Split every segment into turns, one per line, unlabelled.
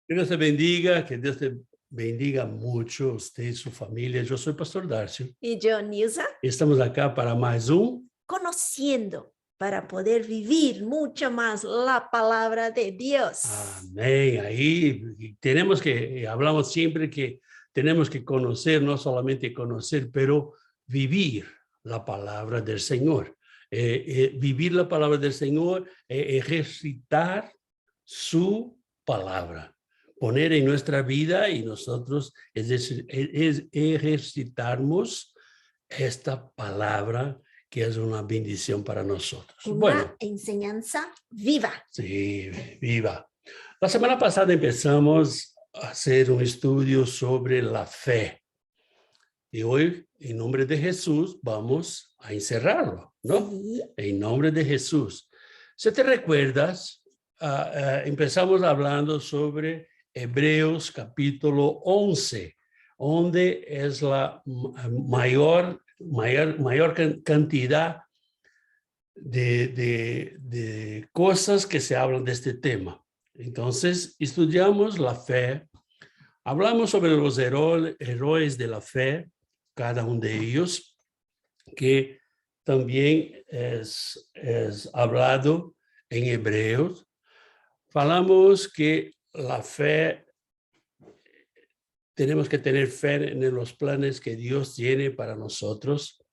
Que Dios te bendiga, que Dios te bendiga mucho, usted y su familia. Yo soy Pastor Darcio
Y yo, Nilsa,
y estamos acá para más un.
conociendo para poder vivir mucho más la palabra de Dios.
Amén. Ahí tenemos que, hablamos siempre que tenemos que conocer, no solamente conocer, pero vivir la palabra del Señor. Vivir la palabra del Señor, ejercitar su palabra. Poner en nuestra vida y nosotros, es decir, ejercitarnos esta palabra que es una bendición para nosotros.
Una
Bueno,
enseñanza viva.
sí, viva. La semana pasada empezamos a hacer un estudio sobre la fe. Y hoy, en nombre de Jesús, vamos a encerrarlo, ¿no?
Sí.
En nombre de Jesús. Si te recuerdas, empezamos hablando sobre Hebreos capítulo 11, donde es la mayor cantidad de cosas que se hablan de este tema. Entonces, estudiamos la fe, hablamos sobre los héroes de la fe, cada uno de ellos, que también es hablado en Hebreos. Falamos que la fe, tenemos que tener fe en los planes que Dios tiene para nosotros.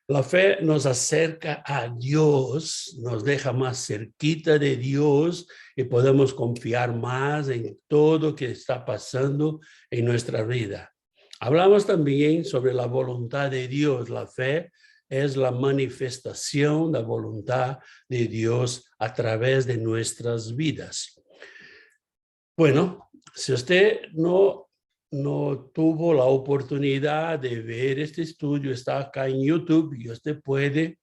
La fe nos acerca a Dios, nos deja más cerquita de Dios y podemos confiar más en todo que está pasando en nuestra vida. Hablamos también sobre la voluntad de Dios. La fe es la manifestación de la voluntad de Dios a través de nuestras vidas. Bueno, si usted no tuvo la oportunidad de ver este estudio, está acá en YouTube y usted puede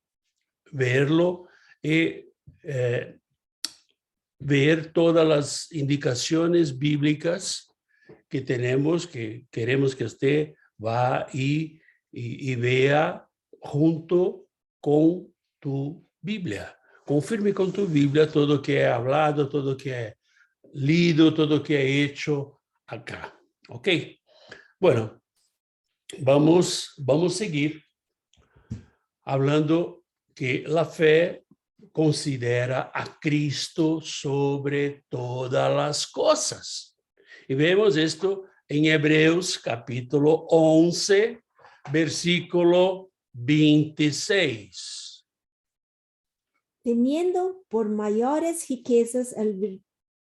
verlo y ver todas las indicaciones bíblicas que tenemos, que queremos que usted va y vea junto con tu Biblia. Confirme con tu Biblia todo lo que he hablado, todo lo que he leído, todo lo que he hecho acá. Ok, bueno, vamos a seguir hablando que la fe considera a Cristo sobre todas las cosas. Y vemos esto en Hebreos capítulo 11, versículo 26.
Teniendo por mayores riquezas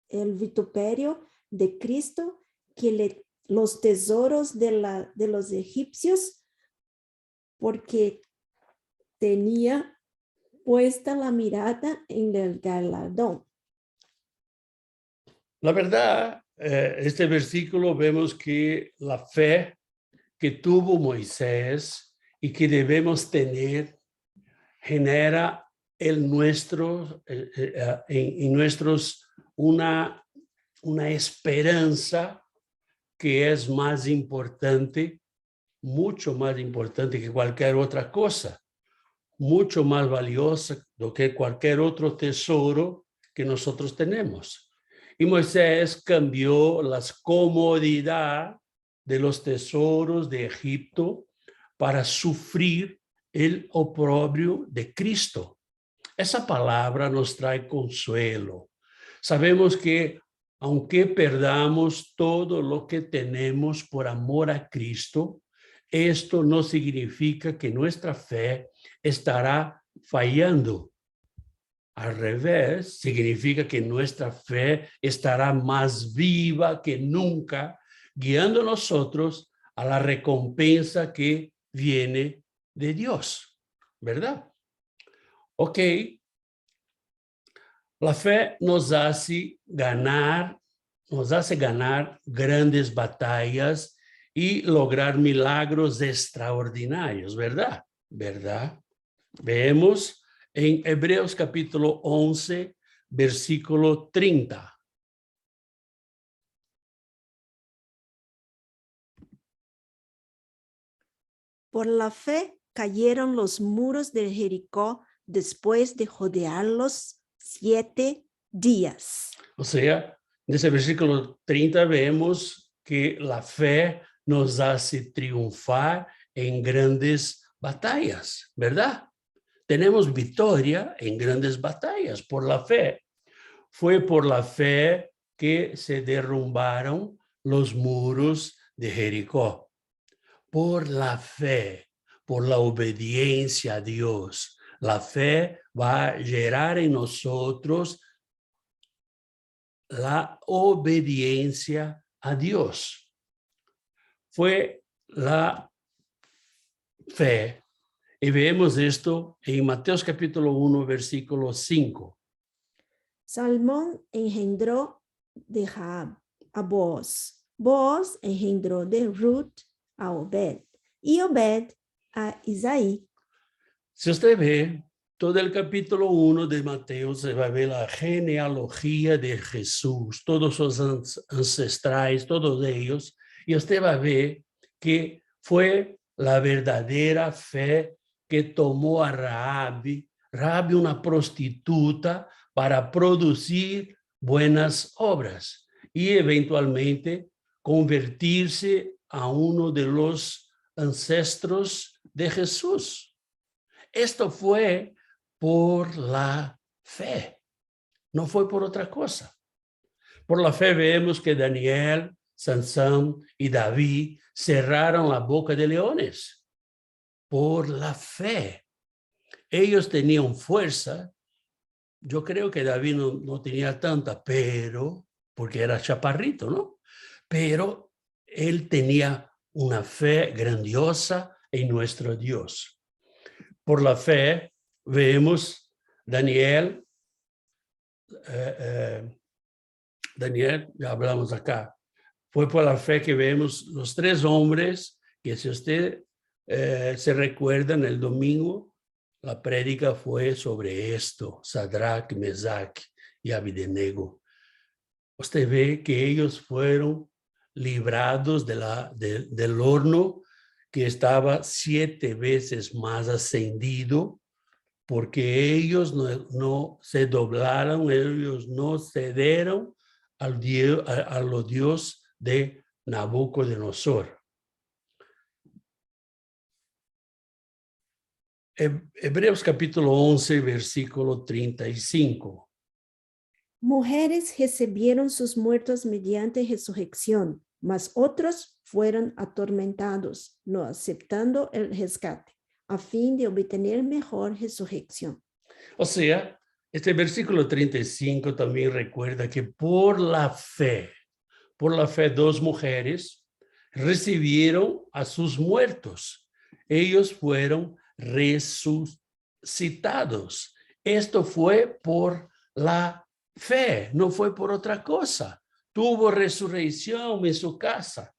el vituperio de Cristo que los tesoros de los egipcios, porque tenía puesta la mirada en el galardón.
La verdad, este versículo vemos que la fe que tuvo Moisés y que debemos tener genera en nuestros una esperanza que es más importante, mucho más importante que cualquier otra cosa, mucho más valiosa do que cualquier otro tesoro que nosotros tenemos. Y Moisés cambió las comodidades de los tesoros de Egipto para sufrir el oprobio de Cristo. Esa palabra nos trae consuelo. Sabemos que aunque perdamos todo lo que tenemos por amor a Cristo, esto no significa que nuestra fe estará fallando. Al revés, significa que nuestra fe estará más viva que nunca, guiando a nosotros a la recompensa que viene de Dios, ¿verdad? Ok, la fe nos hace ganar grandes batallas y lograr milagros extraordinarios, ¿verdad? ¿Verdad? Vemos en Hebreos capítulo 11, versículo 30.
Por la fe cayeron los muros de Jericó después de rodearlos 7 días.
O sea, En ese versículo 30 vemos que la fe nos hace triunfar en grandes batallas, ¿verdad? Tenemos victoria en grandes batallas por la fe. Fue por la fe que se derrumbaron los muros de Jericó. Por la fe, por la obediencia a Dios. La fe va a generar en nosotros la obediencia a Dios. Fue la fe. Y vemos esto en Mateo capítulo 1, versículo 5.
Salmón engendró de Jaab a Booz. Booz engendró de Ruth a Obed. Y Obed a Isaí.
Si usted ve todo el capítulo 1 de Mateo, se va a ver la genealogía de Jesús, todos sus ancestrais, todos ellos, y usted va a ver que fue la verdadera fe que tomó a Raabe, una prostituta, para producir buenas obras y eventualmente convertirse a uno de los ancestros de Jesús. Esto fue por la fe, no fue por otra cosa. Por la fe vemos que Daniel, Sansón y David cerraron la boca de leones. Por la fe. Ellos tenían fuerza. Yo creo que David no tenía tanta, pero, porque era chaparrito, ¿no? Pero él tenía una fe grandiosa en nuestro Dios. Por la fe vemos Daniel, ya hablamos acá, fue por la fe que vemos los tres hombres que, si usted se recuerda, en el domingo, la prédica fue sobre esto, Sadrach, Mesach y Abednego. Usted ve que ellos fueron librados del horno que estaba 7 veces más ascendido, porque ellos no se doblaron, ellos no cedieron a los dios de Nabucodonosor. Hebreos capítulo 11, versículo 35.
Mujeres recibieron sus muertos mediante resurrección, mas otros fueron atormentados, no aceptando el rescate, a fin de obtener mejor resurrección.
O sea, este versículo 35 también recuerda que por la fe, 2 mujeres recibieron a sus muertos. Ellos fueron resucitados. Esto fue por la fe, no fue por otra cosa. Tuvo resurrección en su casa.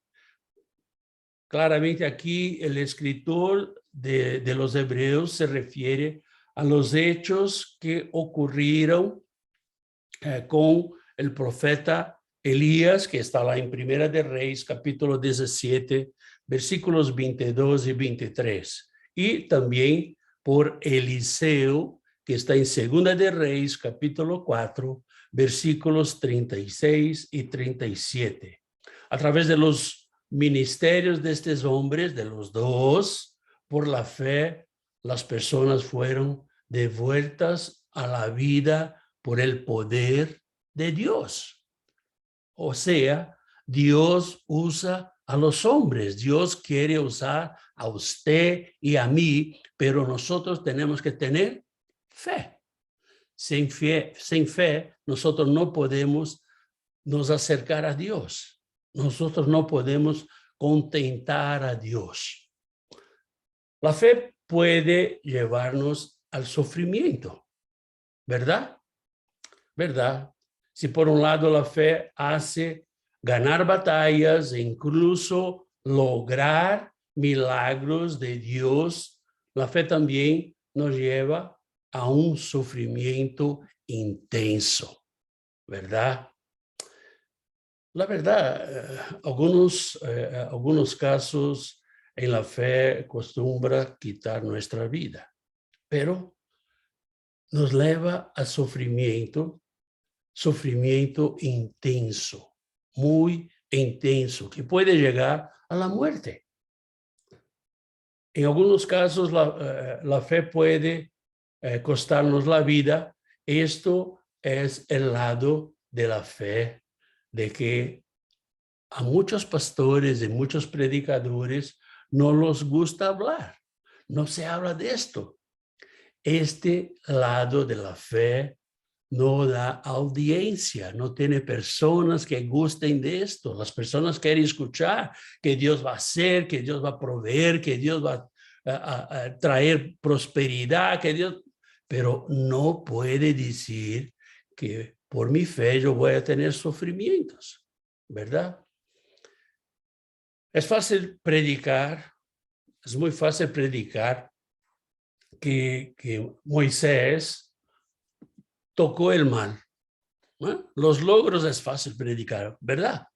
Claramente aquí el escritor de los Hebreos se refiere a los hechos que ocurrieron con el profeta Elías, que está en Primera de Reyes, capítulo 17, versículos 22 y 23. Y también por Eliseo, que está en Segunda de Reyes, capítulo 4, versículos 36 y 37. A través de los ministerios de estos hombres, de los dos, por la fe, las personas fueron devueltas a la vida por el poder de Dios. O sea, Dios usa a los hombres, Dios quiere usar a usted y a mí, pero nosotros tenemos que tener fe. Sin fe, nosotros no podemos nos acercar a Dios. Nosotros no podemos contentar a Dios. La fe puede llevarnos al sufrimiento, ¿verdad? ¿Verdad? Si por un lado la fe hace ganar batallas e incluso lograr milagros de Dios, la fe también nos lleva a un sufrimiento intenso, ¿verdad? La verdad, algunos casos en la fe acostumbra quitar nuestra vida, pero nos lleva a sufrimiento sufrimiento intenso, muy intenso, que puede llegar a la muerte. En algunos casos la fe puede costarnos la vida. Esto es el lado de la fe, de que a muchos pastores y muchos predicadores no les gusta hablar. No se habla de esto. Este lado de la fe no da audiencia, no tiene personas que gusten de esto. Las personas quieren escuchar que Dios va a hacer, que Dios va a proveer, que Dios va a traer prosperidad, que Dios... Pero no puede decir que por mi fe yo voy a tener sufrimientos, ¿verdad? Es fácil predicar, es muy fácil predicar que Moisés tocó el mar. ¿No? Los logros es fácil predicar, ¿verdad?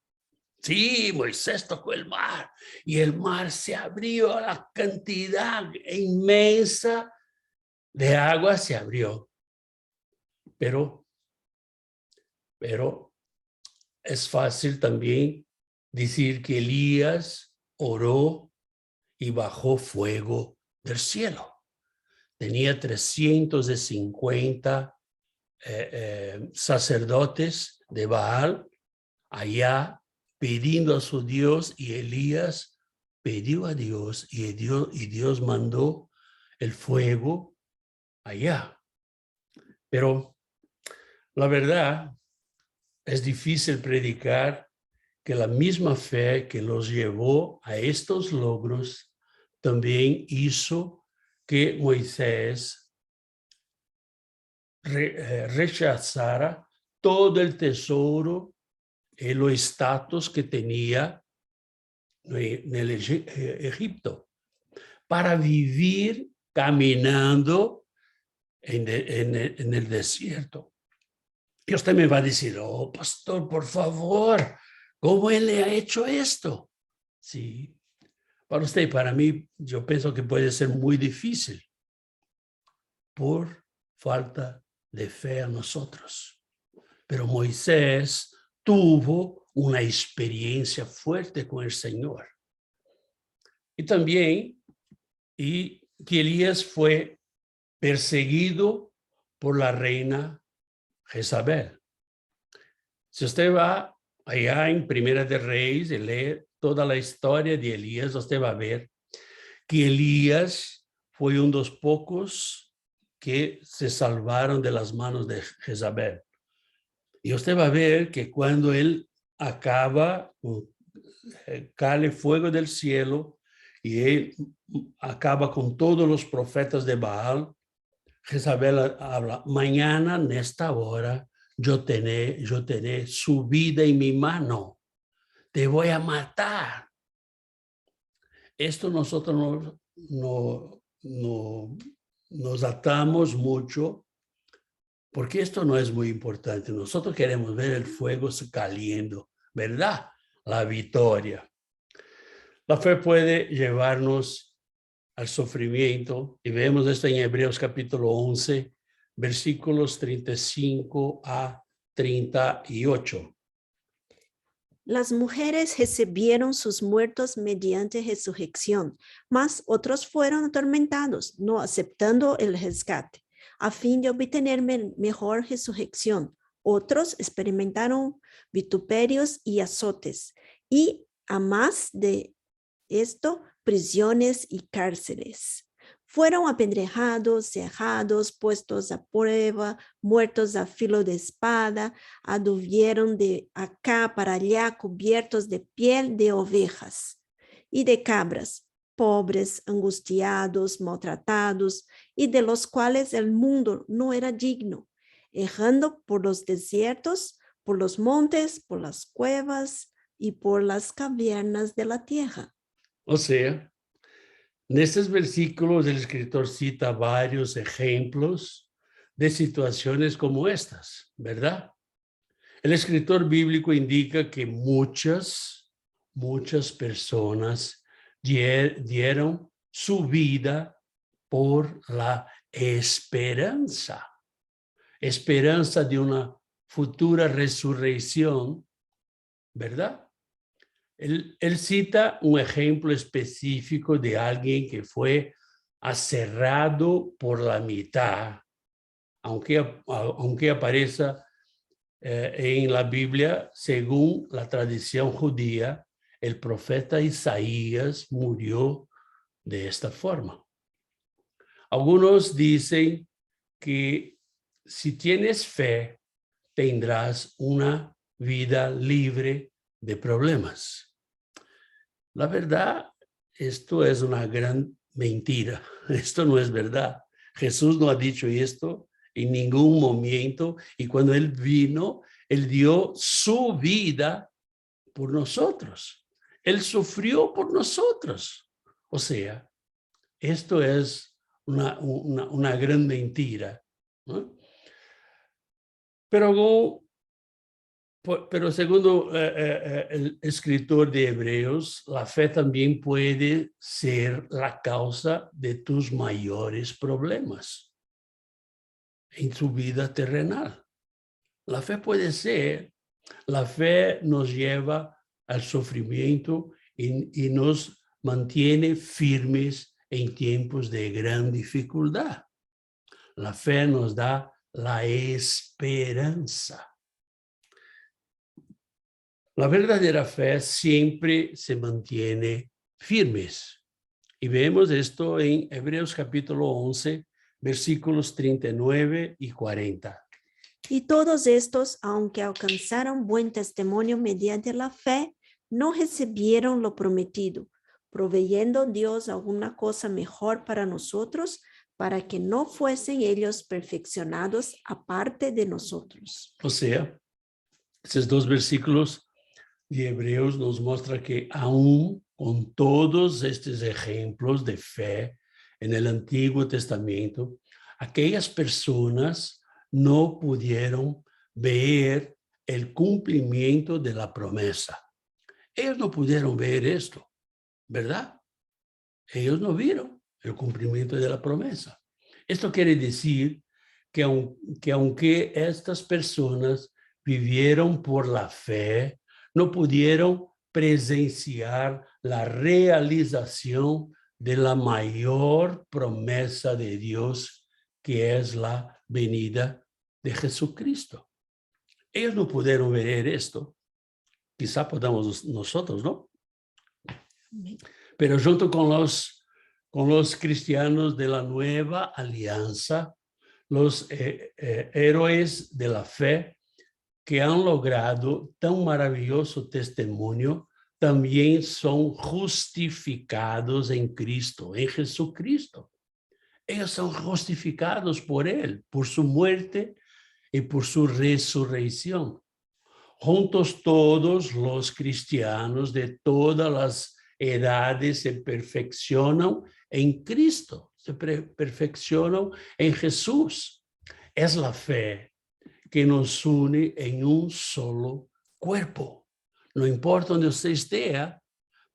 Sí, Moisés tocó el mar y el mar se abrió, la cantidad inmensa de agua se abrió. Pero es fácil también decir que Elías oró y bajó fuego del cielo. Tenía 350 sacerdotes de Baal allá pidiendo a su Dios, y Elías pidió a Dios y Dios mandó el fuego allá. Pero la verdad es difícil predicar que la misma fe que los llevó a estos logros también hizo que Moisés rechazara todo el tesoro y los estatus que tenía en el Egipto para vivir caminando en el desierto. Y usted me va a decir, oh, pastor, por favor, ¿cómo él le ha hecho esto? Sí, para usted y para mí, yo pienso que puede ser muy difícil por falta de fe a nosotros. Pero Moisés tuvo una experiencia fuerte con el Señor. Y también que Elías fue perseguido por la reina Jezabel. Si usted va allá en Primera de Reyes y lee toda la historia de Elías, usted va a ver que Elías fue uno de los pocos que se salvaron de las manos de Jezabel. Y usted va a ver que cuando él acaba, cae fuego del cielo y él acaba con todos los profetas de Baal, Jezabel habla, mañana en esta hora yo tené su vida en mi mano, te voy a matar. Esto nosotros nos atamos mucho, porque esto no es muy importante. Nosotros queremos ver el fuego caliendo, ¿verdad? La victoria. La fe puede llevarnos al sufrimiento, y vemos esto en Hebreos capítulo 11, versículos 35 a 38.
Las mujeres recibieron sus muertos mediante resurrección, mas otros fueron atormentados, no aceptando el rescate, a fin de obtener mejor resurrección. Otros experimentaron vituperios y azotes, y a más de esto, prisiones y cárceles. Fueron apedrejados, cejados, puestos a prueba, muertos a filo de espada, anduvieron de acá para allá cubiertos de piel de ovejas y de cabras, pobres, angustiados, maltratados, y de los cuales el mundo no era digno, errando por los desiertos, por los montes, por las cuevas y por las cavernas de la tierra.
O sea, en estos versículos el escritor cita varios ejemplos de situaciones como estas, ¿verdad? El escritor bíblico indica que muchas personas dieron su vida por la esperanza de una futura resurrección, ¿verdad? Él cita un ejemplo específico de alguien que fue aserrado por la mitad, aunque aparezca en la Biblia, según la tradición judía, el profeta Isaías murió de esta forma. Algunos dicen que si tienes fe, tendrás una vida libre de problemas. La verdad, esto es una gran mentira. Esto no es verdad. Jesús no ha dicho esto en ningún momento, y cuando Él vino, Él dio su vida por nosotros. Él sufrió por nosotros. O sea, esto es una gran mentira, ¿no? Pero según el escritor de Hebreos, la fe también puede ser la causa de tus mayores problemas en tu vida terrenal. La fe puede ser, la fe nos lleva al sufrimiento y nos mantiene firmes en tiempos de gran dificultad. La fe nos da la esperanza. La verdadera fe siempre se mantiene firmes. Y vemos esto en Hebreos capítulo 11, versículos 39 y 40.
Y todos estos, aunque alcanzaron buen testimonio mediante la fe, no recibieron lo prometido, proveyendo Dios alguna cosa mejor para nosotros, para que no fuesen ellos perfeccionados aparte de nosotros.
O sea, esos dos versículos de Hebreos nos muestra que aún con todos estos ejemplos de fe en el Antiguo Testamento, aquellas personas no pudieron ver el cumplimiento de la promesa. Ellos no pudieron ver esto, ¿verdad? Ellos no vieron el cumplimiento de la promesa. Esto quiere decir que aunque estas personas vivieron por la fe, no pudieron presenciar la realización de la mayor promesa de Dios, que es la venida de Jesucristo. Ellos no pudieron ver esto. Quizá podamos nosotros, ¿no? Pero junto con los cristianos de la nueva alianza, los héroes de la fe que han logrado tan maravilloso testimonio, también son justificados en Cristo, en Jesucristo. Ellos son justificados por Él, por su muerte y por su resurrección. Juntos todos los cristianos de todas las edades se perfeccionan en Cristo, se perfeccionan en Jesús. Es la fe que nos une en un solo cuerpo. No importa donde usted esté,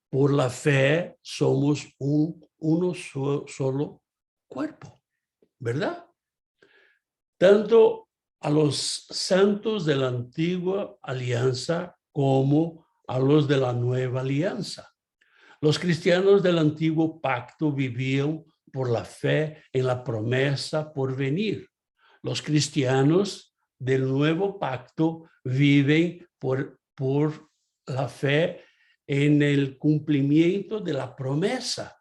por la fe somos uno solo cuerpo, ¿verdad? Tanto a los santos de la antigua alianza como a los de la nueva alianza. Los cristianos del antiguo pacto vivían por la fe en la promesa por venir. Los cristianos del nuevo pacto viven por la fe en el cumplimiento de la promesa.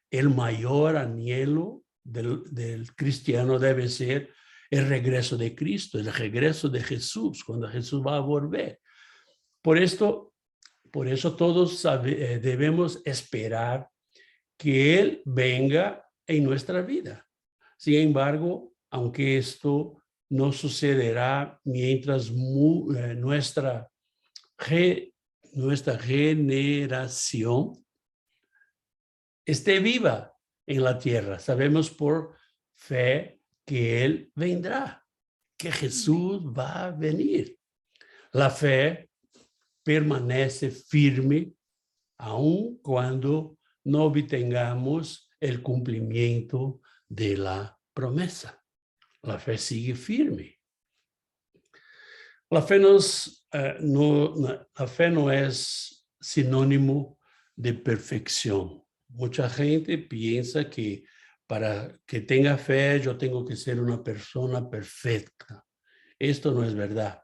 El mayor anhelo del cristiano debe ser el regreso de Cristo, el regreso de Jesús, cuando Jesús va a volver. Por eso todos debemos esperar que Él venga en nuestra vida. Sin embargo, aunque esto no sucederá mientras nuestra generación esté viva en la tierra, sabemos por fe que Él vendrá, que Jesús va a venir. La fe permanece firme aun cuando no obtengamos el cumplimiento de la promesa. La fe sigue firme. La fe la fe no es sinónimo de perfección. Mucha gente piensa que para que tenga fe yo tengo que ser una persona perfecta. Esto no es verdad.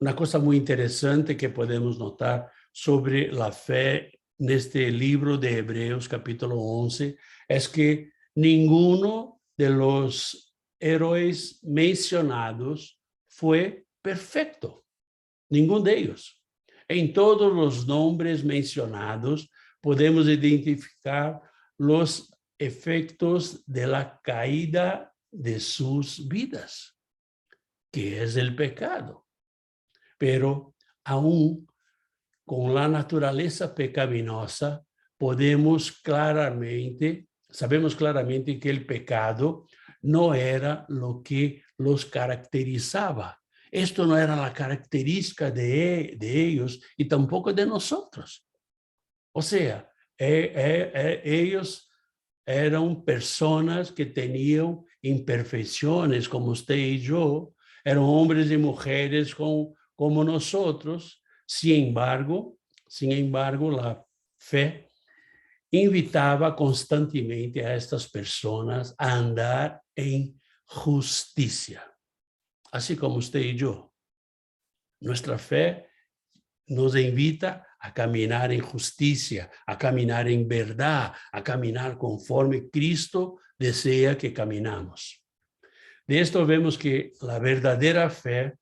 Una cosa muy interesante que podemos notar sobre la fe en este libro de Hebreos capítulo 11 es que ninguno de los héroes mencionados fue perfecto. Ninguno de ellos. En todos los nombres mencionados podemos identificar los efectos de la caída de sus vidas, que es el pecado. Pero aún con la naturaleza pecaminosa, sabemos claramente que el pecado no era lo que los caracterizaba. Esto no era la característica de ellos y tampoco de nosotros. O sea, ellos eran personas que tenían imperfecciones como usted y yo, eran hombres y mujeres como nosotros. Sin embargo, la fe invitaba constantemente a estas personas a andar en justicia, así como usted y yo. Nuestra fe nos invita a caminar en justicia, a caminar en verdad, a caminar conforme Cristo desea que caminamos. De esto vemos que la verdadera fe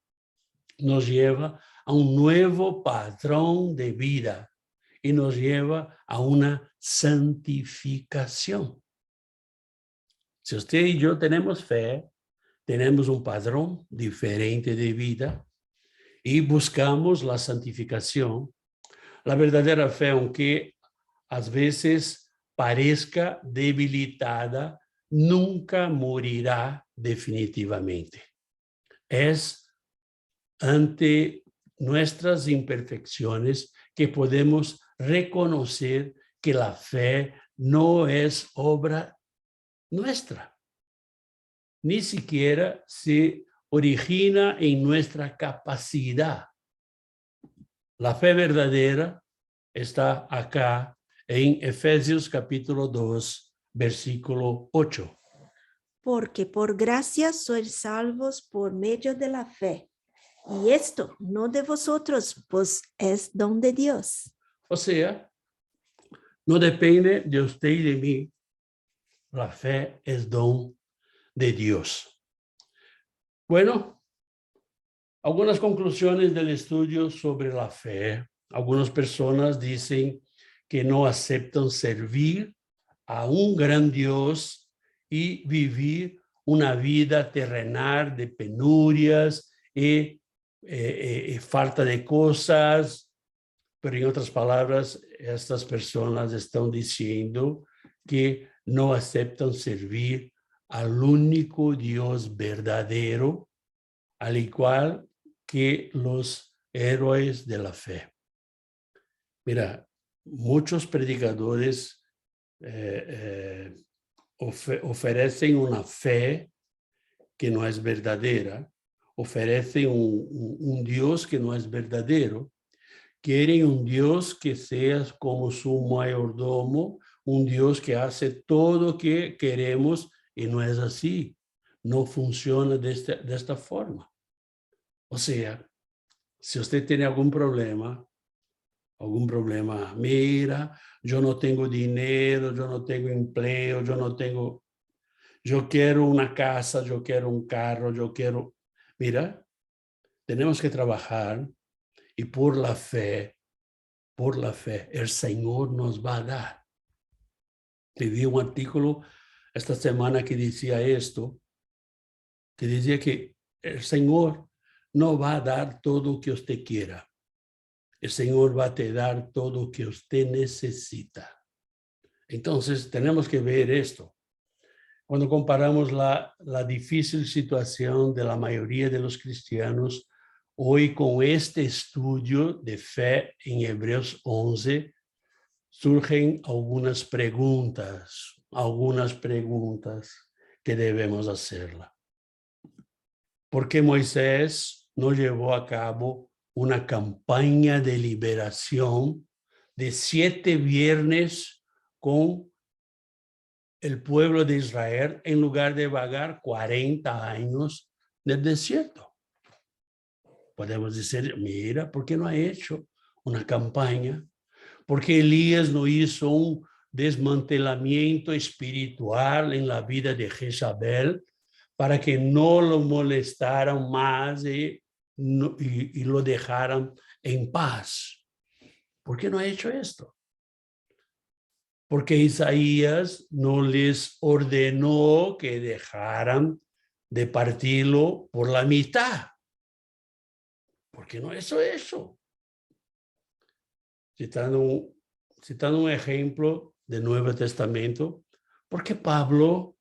nos lleva a un nuevo patrón de vida y nos lleva a una santificación. Si usted y yo tenemos fe, tenemos un patrón diferente de vida y buscamos la santificación. La verdadera fe, aunque a veces parezca debilitada, nunca morirá definitivamente. Es ante nuestras imperfecciones que podemos reconocer que la fe no es obra nuestra, ni siquiera se origina en nuestra capacidad. La fe verdadera está acá en Efesios capítulo 2, versículo 8.
Porque por gracia sois salvos por medio de la fe. Y esto no de vosotros, pues es don de Dios.
O sea, no depende de usted y de mí. La fe es don de Dios. Bueno, algunas conclusiones del estudio sobre la fe. Algunas personas dicen que no aceptan servir a un gran Dios y vivir una vida terrenal de penurias y falta de cosas. Pero en otras palabras, estas personas están diciendo que no aceptan servir al único Dios verdadero, al igual que los héroes de la fe. Mira, muchos predicadores ofrecen una fe que no es verdadera, ofrecen un Dios que no es verdadero, quieren un Dios que sea como su mayordomo, un Dios que hace todo lo que queremos y no es así. No funciona de esta forma. O sea, si usted tiene algún problema, mira, yo no tengo dinero, yo no tengo empleo, yo quiero una casa, yo quiero un carro, mira, tenemos que trabajar y por la fe, el Señor nos va a dar. Leí un artículo esta semana que decía esto, que decía que el Señor no va a dar todo lo que usted quiera. El Señor va a te dar todo lo que usted necesita. Entonces, tenemos que ver esto. Cuando comparamos la difícil situación de la mayoría de los cristianos hoy con este estudio de fe en Hebreos 11, surgen algunas preguntas que debemos hacerla. ¿Por qué Moisés no llevó a cabo una campaña de liberación de 7 viernes con el pueblo de Israel en lugar de vagar 40 años del desierto? Podemos decir, mira, ¿por qué no ha hecho una campaña? ¿Por qué Elías no hizo un desmantelamiento espiritual en la vida de Jezabel para que no lo molestaran más y lo dejaran en paz? ¿Por qué no ha hecho esto? Porque Isaías no les ordenó que dejaran de partirlo por la mitad. ¿Por qué no hizo eso? Citando un ejemplo del Nuevo Testamento, ¿por qué Pablo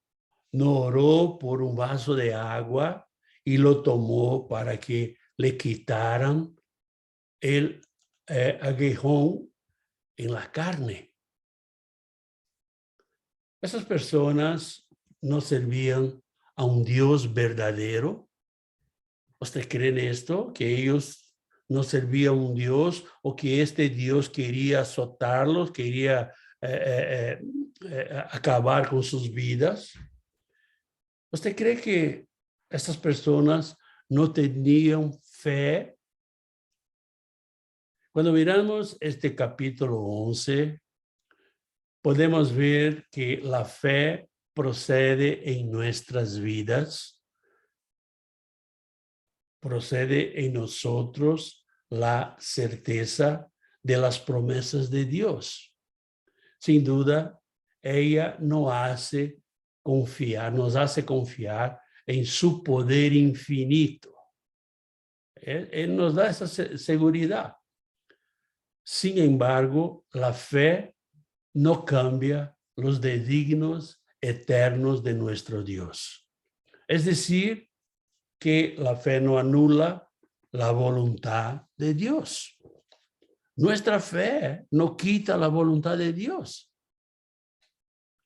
no oró por un vaso de agua y lo tomó para que le quitaran el aguijón en la carne? Esas personas no servían a un Dios verdadero. ¿Usted cree en esto? ¿Que ellos no servían a un Dios o que este Dios quería azotarlos, quería acabar con sus vidas? ¿Usted cree que estas personas no tenían fe? Cuando miramos este capítulo 11, podemos ver que la fe procede en nuestras vidas, procede en nosotros la certeza de las promesas de Dios. Sin duda, ella nos hace confiar en su poder infinito. Él nos da esa seguridad. Sin embargo, la fe no cambia los designios eternos de nuestro Dios. Es decir, que la fe no anula la voluntad de Dios. Nuestra fe no quita la voluntad de Dios.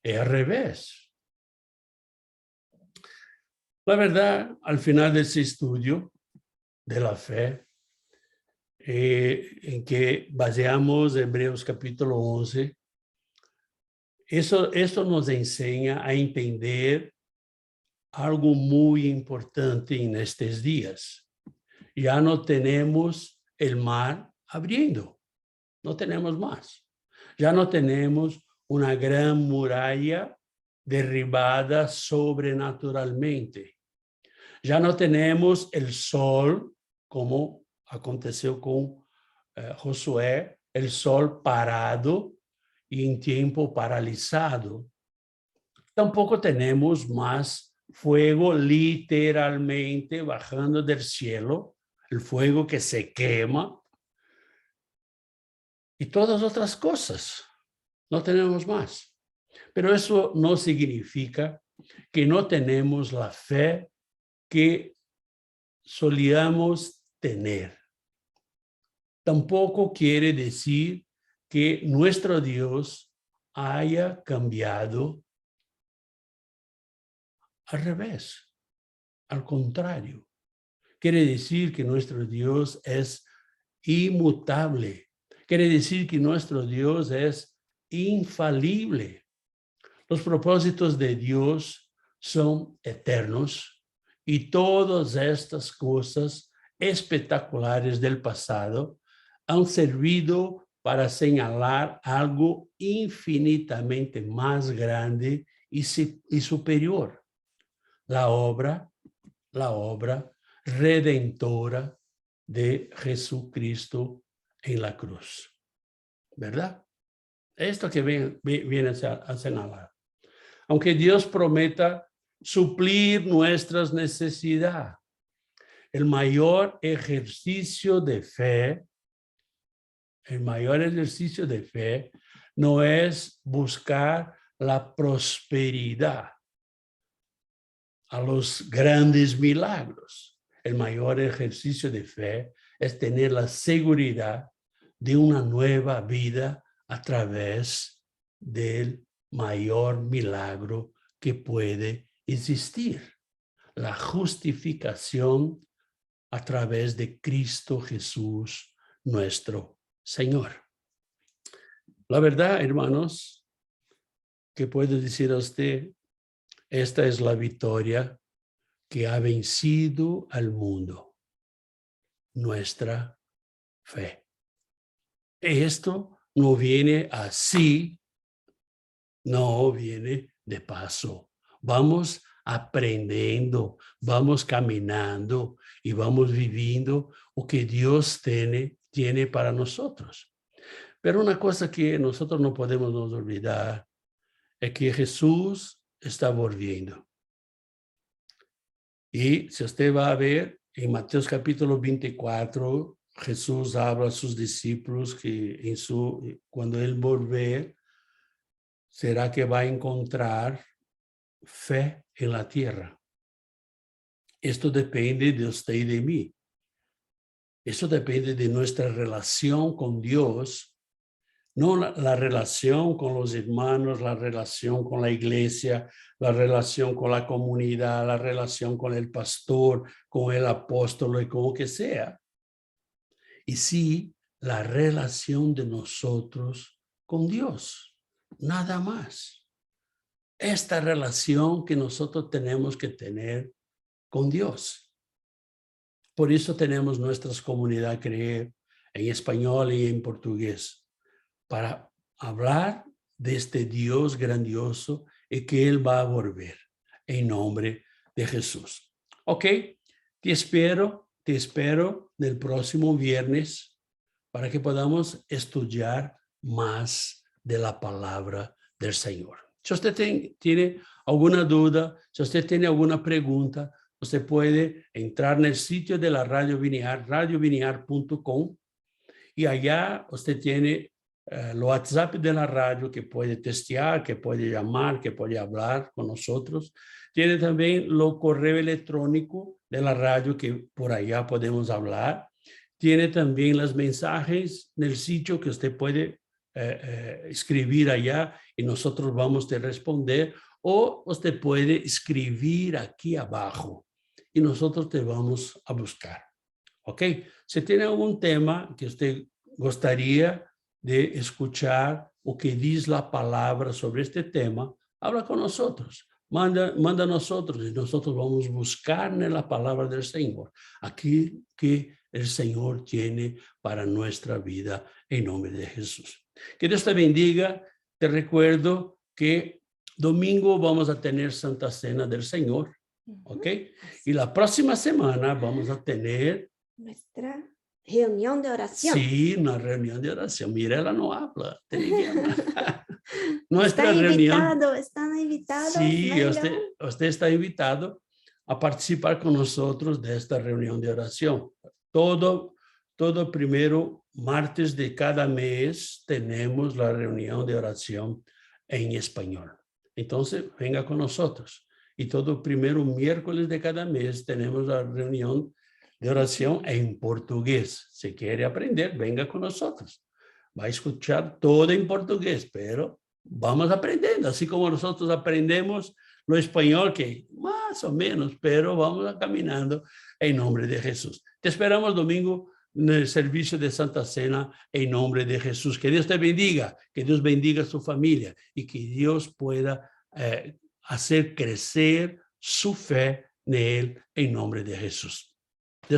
Es al revés. La verdad, al final de ese estudio de la fe, en que baseamos Hebreos capítulo 11, eso nos enseña a entender algo muy importante en estos días. Ya no tenemos el mar abriendo, no tenemos más. Ya no tenemos una gran muralla derribada sobrenaturalmente. Ya no tenemos el sol, como aconteció con Josué, el sol parado y en tiempo paralizado. Tampoco tenemos más fuego literalmente bajando del cielo, el fuego que se quema y todas otras cosas. No tenemos más. Pero eso no significa que no tenemos la fe que solíamos tener. Tampoco quiere decir que nuestro Dios haya cambiado. Al revés, al contrario. Quiere decir que nuestro Dios es inmutable. Quiere decir que nuestro Dios es infalible. Los propósitos de Dios son eternos y todas estas cosas espectaculares del pasado han servido para señalar algo infinitamente más grande y superior. La obra redentora de Jesucristo en la cruz. ¿Verdad? Esto que viene a señalar. Aunque Dios prometa suplir nuestras necesidades, el mayor ejercicio de fe no es buscar la prosperidad a los grandes milagros. El mayor ejercicio de fe es tener la seguridad de una nueva vida a través del mayor milagro que puede existir, la justificación a través de Cristo Jesús, nuestro Señor. La verdad, hermanos, que puedo decir a usted, esta es la victoria que ha vencido al mundo, nuestra fe. Esto no viene así, no viene de paso. Vamos aprendendo, vamos caminando y vamos viviendo lo que Dios tiene para nosotros. Pero una cosa que nosotros no podemos nos olvidar es que Jesús está volviendo. Y si usted va a ver en Mateos capítulo 24, Jesús habla a sus discípulos que cuando él volver, será que va a encontrar fe en la tierra. Esto depende de usted y de mí. Eso depende de nuestra relación con Dios, no la relación con los hermanos, la relación con la iglesia, la relación con la comunidad, la relación con el pastor, con el apóstol y con lo que sea. Y sí, la relación de nosotros con Dios, nada más. Esta relación que nosotros tenemos que tener con Dios. Por eso tenemos nuestras comunidades Creer en español y en portugués, para hablar de este Dios grandioso y que Él va a volver en nombre de Jesús. Ok, te espero el próximo viernes para que podamos estudiar más de la palabra del Señor. Si usted tiene alguna duda, si usted tiene alguna pregunta, usted puede entrar en el sitio de la Radio Viniar, radioviniar.com, y allá usted tiene el WhatsApp de la radio que puede testear, que puede llamar, que puede hablar con nosotros. Tiene también el correo electrónico de la radio que por allá podemos hablar. Tiene también los mensajes del sitio que usted puede escribir allá y nosotros vamos a responder, o usted puede escribir aquí abajo y nosotros te vamos a buscar. ¿Ok? Si tiene algún tema que usted gustaría de escuchar o que dice la palabra sobre este tema, habla con nosotros. Manda a nosotros y nosotros vamos a buscar en la palabra del Señor. Aquí que el Señor tiene para nuestra vida en nombre de Jesús. Que Dios te bendiga. Te recuerdo que domingo vamos a tener Santa Cena del Señor. ¿Ok? Y la próxima semana vamos a tener
nuestra reunión de oración.
Sí, una reunión de oración. Mirela no habla. Nuestra reunión.
Están invitados.
Sí, usted está invitado a participar con nosotros de esta reunión de oración. Todo primero martes de cada mes tenemos la reunión de oración en español. Entonces, venga con nosotros. Y todo primero miércoles de cada mes tenemos la reunión de oración en portugués. Si quiere aprender, venga con nosotros. Va a escuchar todo en portugués, pero vamos aprendiendo. Así como nosotros aprendemos lo español, que más o menos, pero vamos caminando en nombre de Jesús. Te esperamos domingo en el servicio de Santa Cena en nombre de Jesús. Que Dios te bendiga, que Dios bendiga a su familia y que Dios pueda hacer crecer su fe en Él en nombre de Jesús.